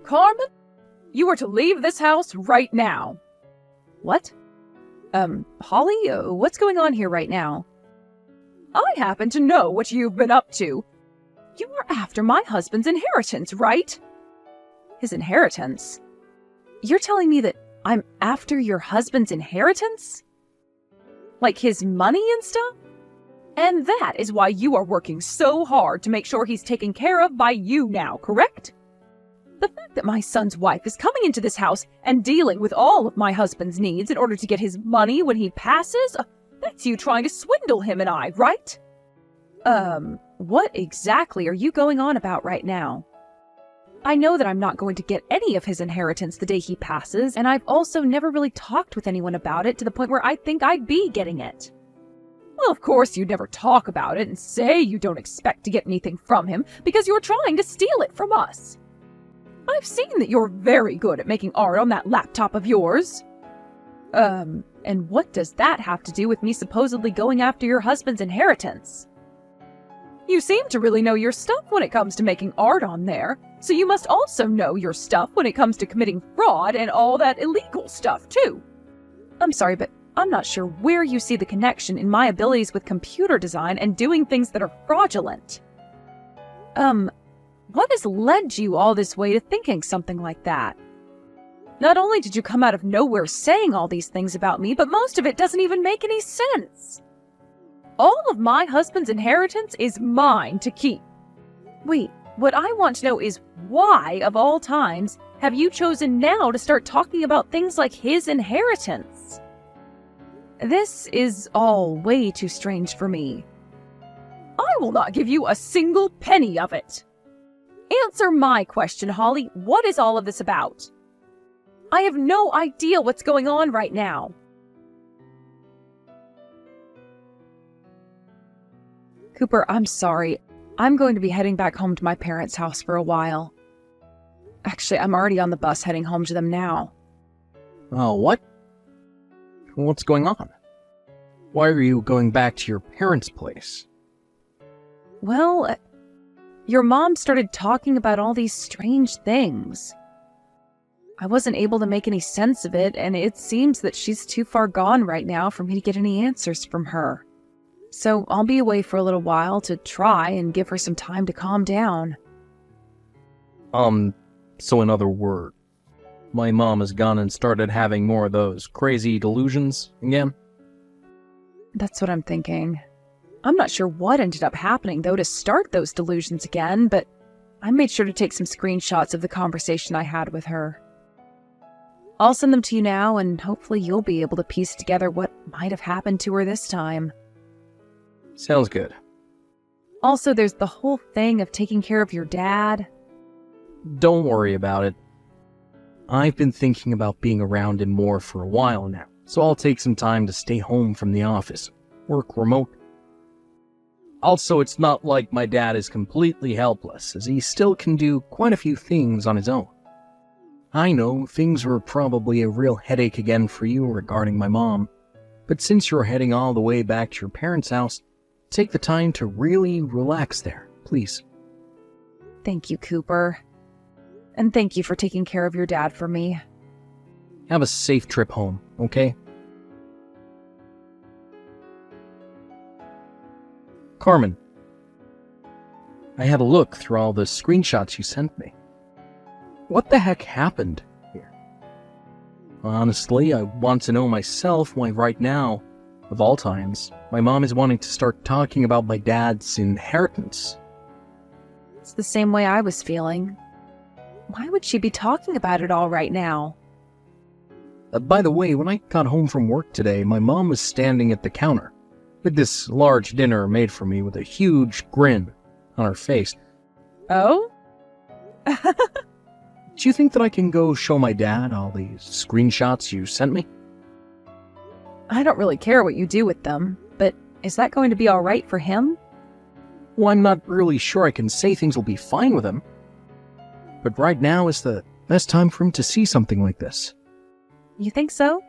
Carmen, you are to leave this house right now. What? Holly, what's going on here right now? I happen to know what you've been up to. You are after my husband's inheritance, right? His inheritance? You're telling me that I'm after your husband's inheritance? Like his money and stuff? And that is why you are working so hard to make sure he's taken care of by you now, correct? The fact that my son's wife is coming into this house and dealing with all of my husband's needs in order to get his money when he passes, that's you trying to swindle him and I, right? What exactly are you going on about right now? I know that I'm not going to get any of his inheritance the day he passes, and I've also never really talked with anyone about it to the point where I think I'd be getting it. Well, of course you'd never talk about it and say you don't expect to get anything from him because you're trying to steal it from us. I've seen that you're very good at making art on that laptop of yours. And what does that have to do with me supposedly going after your husband's inheritance? You seem to really know your stuff when it comes to making art on there, so you must also know your stuff when it comes to committing fraud and all that illegal stuff, too. I'm sorry, but I'm not sure where you see the connection in my abilities with computer design and doing things that are fraudulent. What has led you all this way to thinking something like that? Not only did you come out of nowhere saying all these things about me, but most of it doesn't even make any sense. All of my husband's inheritance is mine to keep. Wait, what I want to know is why, of all times, have you chosen now to start talking about things like his inheritance? This is all way too strange for me. I will not give you a single penny of it. Answer my question, Holly. What is all of this about? I have no idea what's going on right now. Cooper, I'm sorry. I'm going to be heading back home to my parents' house for a while. Actually, I'm already on the bus heading home to them now. Oh, what? What's going on? Why are you going back to your parents' place? Well, your mom started talking about all these strange things. I wasn't able to make any sense of it, and it seems that she's too far gone right now for me to get any answers from her. So I'll be away for a little while to try and give her some time to calm down. So in other words, my mom has gone and started having more of those crazy delusions again? That's what I'm thinking. I'm not sure what ended up happening, though, to start those delusions again, but I made sure to take some screenshots of the conversation I had with her. I'll send them to you now, and hopefully you'll be able to piece together what might have happened to her this time. Sounds good. Also, there's the whole thing of taking care of your dad. Don't worry about it. I've been thinking about being around him more for a while now, so I'll take some time to stay home from the office, work remote. Also, it's not like my dad is completely helpless, as he still can do quite a few things on his own. I know things were probably a real headache again for you regarding my mom, but since you're heading all the way back to your parents' house, take the time to really relax there, please. Thank you, Cooper. And thank you for taking care of your dad for me. Have a safe trip home, okay? Carmen, I had a look through all the screenshots you sent me. What the heck happened here? Honestly, I want to know myself why right now, of all times, my mom is wanting to start talking about my dad's inheritance. It's the same way I was feeling. Why would she be talking about it all right now? By the way, when I got home from work today, my mom was standing at the counter with this large dinner made for me with a huge grin on her face. Oh? Do you think that I can go show my dad all these screenshots you sent me? I don't really care what you do with them, but is that going to be all right for him? Well, I'm not really sure I can say things will be fine with him. But right now is the best time for him to see something like this. You think so?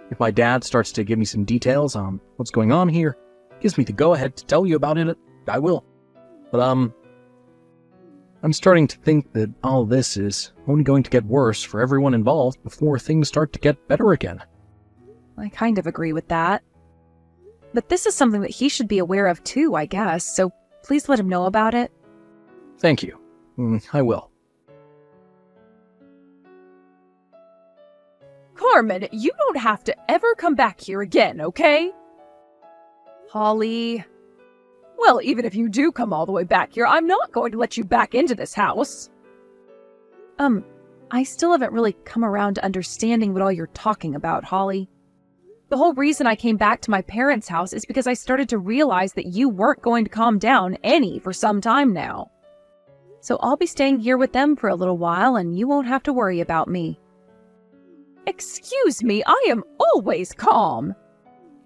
If my dad starts to give me some details on what's going on here, gives me the go-ahead to tell you about it, I will. But, I'm starting to think that all this is only going to get worse for everyone involved before things start to get better again. I kind of agree with that. But this is something that he should be aware of too, I guess, so please let him know about it. Thank you. I will. Carmen, you don't have to ever come back here again, okay? Holly. Well, even if you do come all the way back here, I'm not going to let you back into this house. I still haven't really come around to understanding what all you're talking about, Holly. The whole reason I came back to my parents' house is because I started to realize that you weren't going to calm down any for some time now. So I'll be staying here with them for a little while and you won't have to worry about me. Excuse me, I am always calm.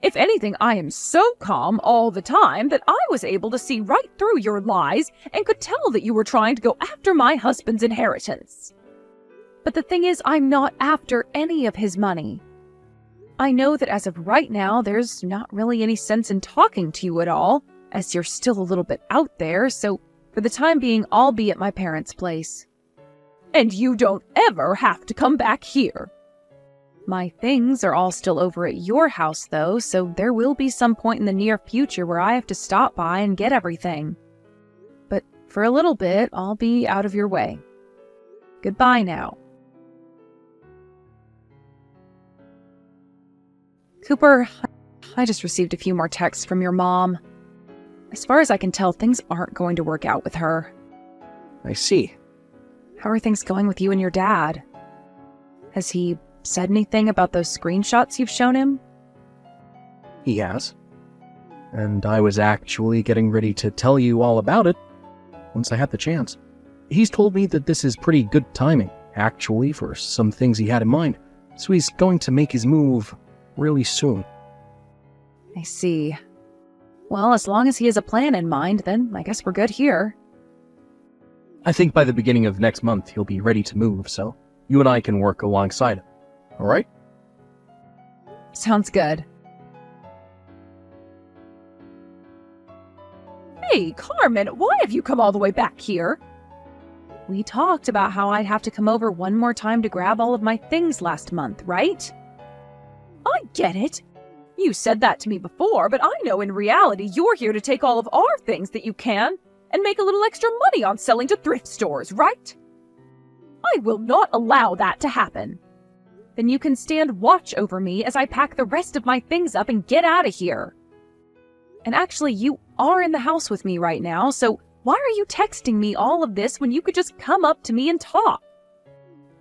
If anything, I am so calm all the time that I was able to see right through your lies and could tell that you were trying to go after my husband's inheritance. But the thing is, I'm not after any of his money. I know that as of right now, there's not really any sense in talking to you at all, as you're still a little bit out there, so for the time being, I'll be at my parents' place. And you don't ever have to come back here. My things are all still over at your house, though, so there will be some point in the near future where I have to stop by and get everything. But for a little bit, I'll be out of your way. Goodbye now. Cooper, I just received a few more texts from your mom. As far as I can tell, things aren't going to work out with her. I see. How are things going with you and your dad? Has he said anything about those screenshots you've shown him? He has. And I was actually getting ready to tell you all about it once I had the chance. He's told me that this is pretty good timing, actually, for some things he had in mind, so he's going to make his move really soon. I see. Well, as long as he has a plan in mind, then I guess we're good here. I think by the beginning of next month he'll be ready to move, so you and I can work alongside him. Alright? Sounds good. Hey, Carmen, why have you come all the way back here? We talked about how I'd have to come over one more time to grab all of my things last month, right? I get it. You said that to me before, but I know in reality you're here to take all of our things that you can and make a little extra money on selling to thrift stores, right? I will not allow that to happen. Then you can stand watch over me as I pack the rest of my things up and get out of here. And actually, you are in the house with me right now, so why are you texting me all of this when you could just come up to me and talk?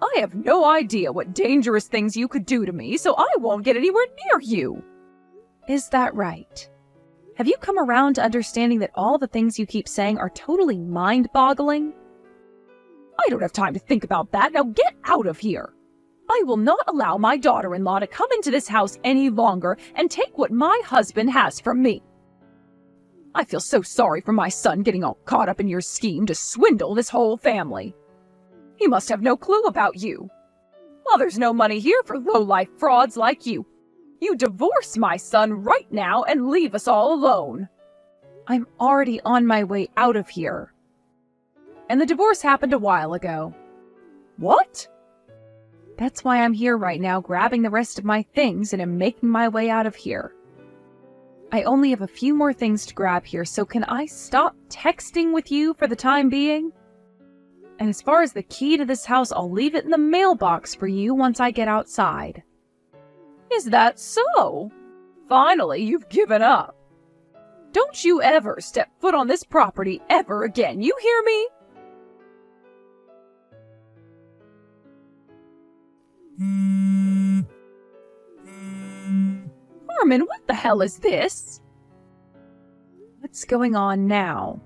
I have no idea what dangerous things you could do to me, so I won't get anywhere near you. Is that right? Have you come around to understanding that all the things you keep saying are totally mind-boggling? I don't have time to think about that. Now get out of here. I will not allow my daughter-in-law to come into this house any longer and take what my husband has from me. I feel so sorry for my son getting all caught up in your scheme to swindle this whole family. He must have no clue about you. Well, there's no money here for low-life frauds like you. You divorce my son right now and leave us all alone. I'm already on my way out of here. And the divorce happened a while ago. What? That's why I'm here right now, grabbing the rest of my things and am making my way out of here. I only have a few more things to grab here, so can I stop texting with you for the time being? And as far as the key to this house, I'll leave it in the mailbox for you once I get outside. Is that so? Finally, you've given up. Don't you ever step foot on this property ever again, you hear me? Carmen, what the hell is this? What's going on now?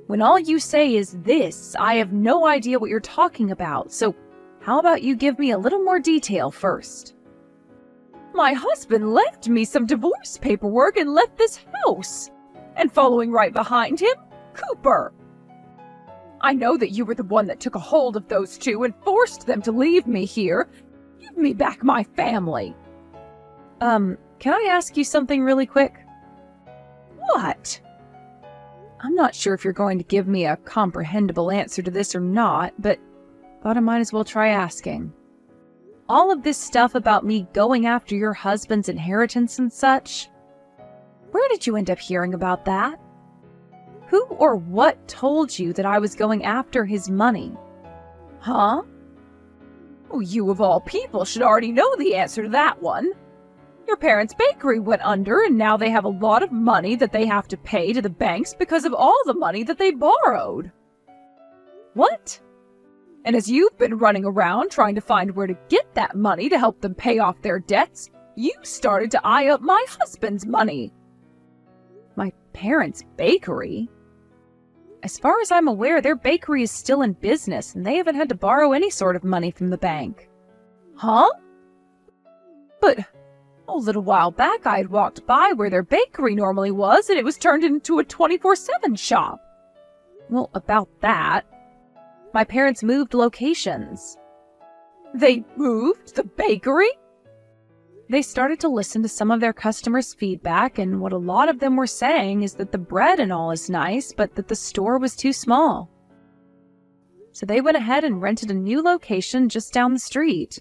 When all you say is this, I have no idea what you're talking about, so how about you give me a little more detail first? My husband left me some divorce paperwork and left this house. And following right behind him, Cooper. I know that you were the one that took a hold of those two and forced them to leave me here. Give me back my family. Can I ask you something really quick? What? I'm not sure if you're going to give me a comprehensible answer to this or not, but thought I might as well try asking. All of this stuff about me going after your husband's inheritance and such, where did you end up hearing about that? Who or what told you that I was going after his money? Huh? Oh, you of all people should already know the answer to that one. Your parents' bakery went under, and now they have a lot of money that they have to pay to the banks because of all the money that they borrowed. What? And as you've been running around trying to find where to get that money to help them pay off their debts, you started to eye up my husband's money. My parents' bakery? As far as I'm aware, their bakery is still in business, and they haven't had to borrow any sort of money from the bank. Huh? But a little while back I had walked by where their bakery normally was, and it was turned into a 24/7 shop. Well, about that, my parents moved locations. They moved the bakery? They started to listen to some of their customers' feedback, and what a lot of them were saying is that the bread and all is nice, but that the store was too small. So they went ahead and rented a new location just down the street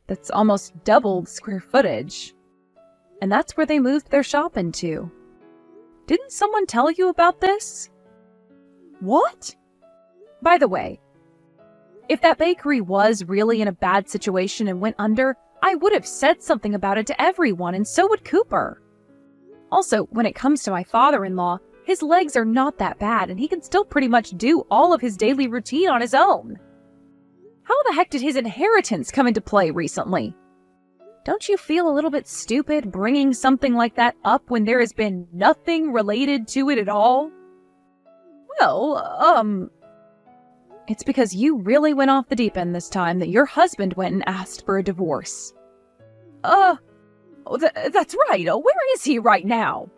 that's almost double the square footage. And that's where they moved their shop into. Didn't someone tell you about this? What? By the way, if that bakery was really in a bad situation and went under, I would have said something about it to everyone, and so would Cooper. Also, when it comes to my father-in-law, his legs are not that bad, and he can still pretty much do all of his daily routine on his own. How the heck did his inheritance come into play recently? Don't you feel a little bit stupid bringing something like that up when there has been nothing related to it at all? Well, it's because you really went off the deep end this time that your husband went and asked for a divorce. That's right. Where is he right now?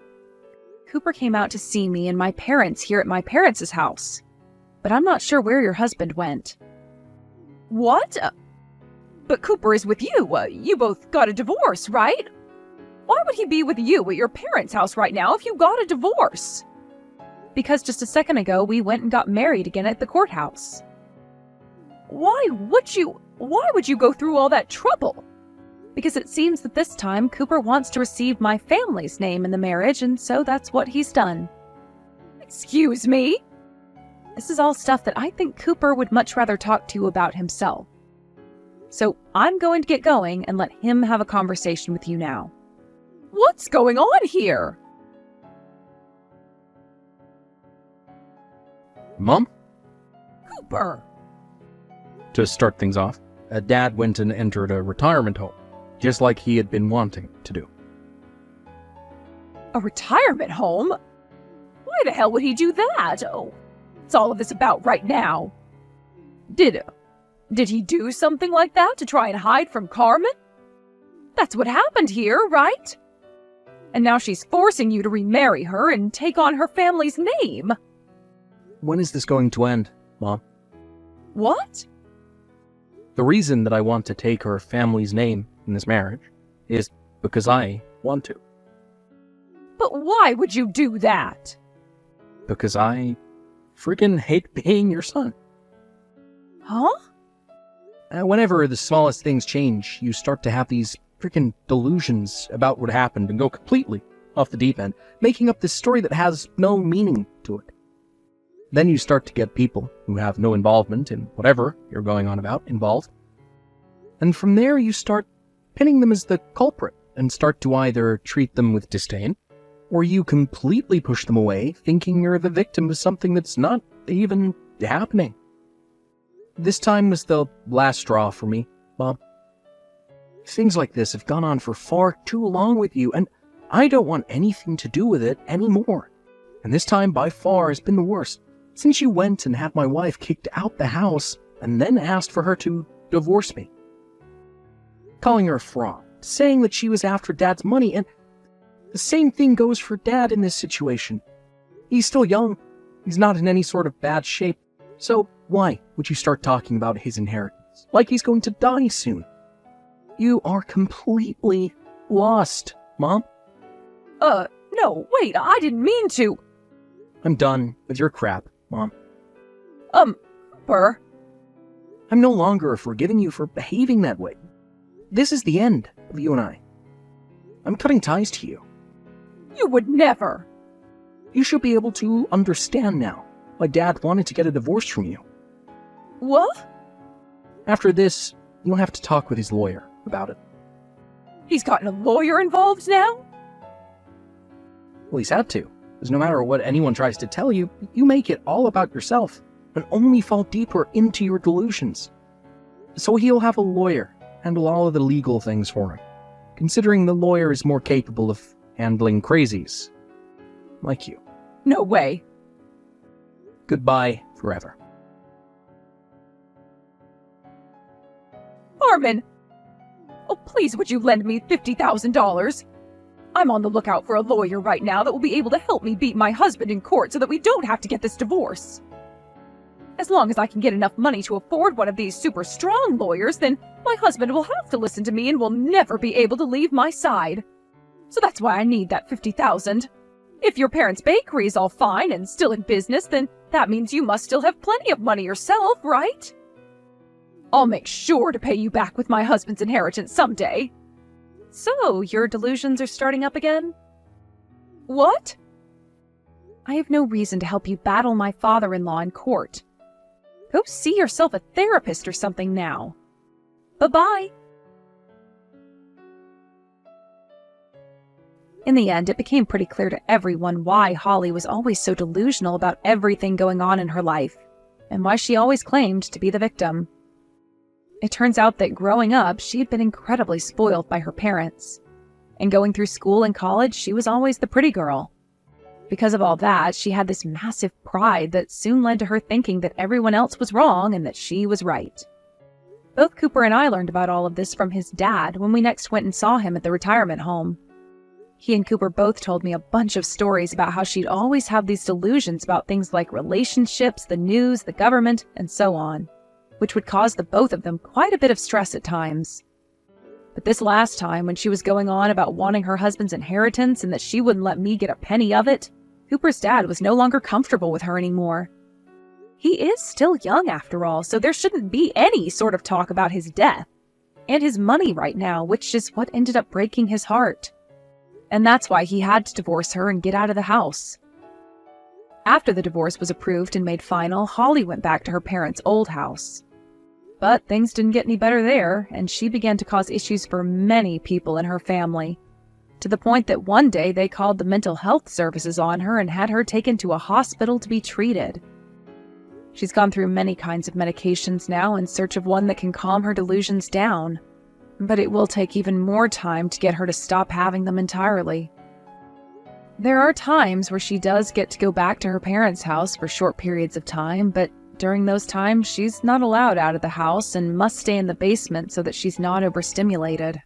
Cooper came out to see me and my parents here at my parents' house. But I'm not sure where your husband went. What? But Cooper is with you. You both got a divorce, right? Why would he be with you at your parents' house right now if you got a divorce? Because just a second ago, we went and got married again at the courthouse. Why would you go through all that trouble? Because it seems that this time Cooper wants to receive my family's name in the marriage, and so that's what he's done. Excuse me? This is all stuff that I think Cooper would much rather talk to you about himself. So I'm going to get going and let him have a conversation with you now. What's going on here? Mom? Cooper! To start things off, Dad went and entered a retirement home, just like he had been wanting to do. A retirement home? Why the hell would he do that? Oh, what's all of this about right now? Did he do something like that to try and hide from Carmen? That's what happened here, right? And now she's forcing you to remarry her and take on her family's name. When is this going to end, Mom? What? The reason that I want to take her family's name in this marriage is because I want to. But why would you do that? Because I freaking hate being your son. Huh? Whenever the smallest things change, you start to have these freaking delusions about what happened and go completely off the deep end, making up this story that has no meaning to it. Then you start to get people who have no involvement in whatever you're going on about involved. And from there you start pinning them as the culprit and start to either treat them with disdain, or you completely push them away thinking you're the victim of something that's not even happening. This time was the last straw for me, Mom. Things like this have gone on for far too long with you, and I don't want anything to do with it anymore. And this time by far has been the worst. Since you went and had my wife kicked out the house and then asked for her to divorce me. Calling her a fraud, saying that she was after Dad's money, and the same thing goes for Dad in this situation. He's still young, he's not in any sort of bad shape, so why would you start talking about his inheritance like he's going to die soon? You are completely lost, Mom. No, wait, I didn't mean to. I'm done with your crap, Mom. Cooper. I'm no longer forgiving you for behaving that way. This is the end of you and I. I'm cutting ties to you. You would never. You should be able to understand now why Dad wanted to get a divorce from you. What? After this, you'll have to talk with his lawyer about it. He's gotten a lawyer involved now? Well, he's had to, because no matter what anyone tries to tell you, you make it all about yourself and only fall deeper into your delusions. So he'll have a lawyer handle all of the legal things for him, considering the lawyer is more capable of handling crazies like you. No way. Goodbye forever. Armin! Oh, please would you lend me $50,000? I'm on the lookout for a lawyer right now that will be able to help me beat my husband in court so that we don't have to get this divorce. As long as I can get enough money to afford one of these super strong lawyers, then my husband will have to listen to me and will never be able to leave my side. So that's why I need that $50,000. If your parents' bakery is all fine and still in business, then that means you must still have plenty of money yourself, right? I'll make sure to pay you back with my husband's inheritance someday. So, your delusions are starting up again? What? I have no reason to help you battle my father-in-law in court. Go see yourself a therapist or something now. Bye-bye. In the end, it became pretty clear to everyone why Holly was always so delusional about everything going on in her life, and why she always claimed to be the victim. It turns out that growing up, she had been incredibly spoiled by her parents. And going through school and college, she was always the pretty girl. Because of all that, she had this massive pride that soon led to her thinking that everyone else was wrong and that she was right. Both Cooper and I learned about all of this from his dad when we next went and saw him at the retirement home. He and Cooper both told me a bunch of stories about how she'd always have these delusions about things like relationships, the news, the government, and so on, which would cause the both of them quite a bit of stress at times. But this last time, when she was going on about wanting her husband's inheritance and that she wouldn't let me get a penny of it, Cooper's dad was no longer comfortable with her anymore. He is still young after all, so there shouldn't be any sort of talk about his death and his money right now, which is what ended up breaking his heart. And that's why he had to divorce her and get out of the house. After the divorce was approved and made final, Holly went back to her parents' old house. But things didn't get any better there, and she began to cause issues for many people in her family, to the point that one day they called the mental health services on her and had her taken to a hospital to be treated. She's gone through many kinds of medications now in search of one that can calm her delusions down, but it will take even more time to get her to stop having them entirely. There are times where she does get to go back to her parents' house for short periods of time, but during those times she's not allowed out of the house and must stay in the basement so that she's not overstimulated.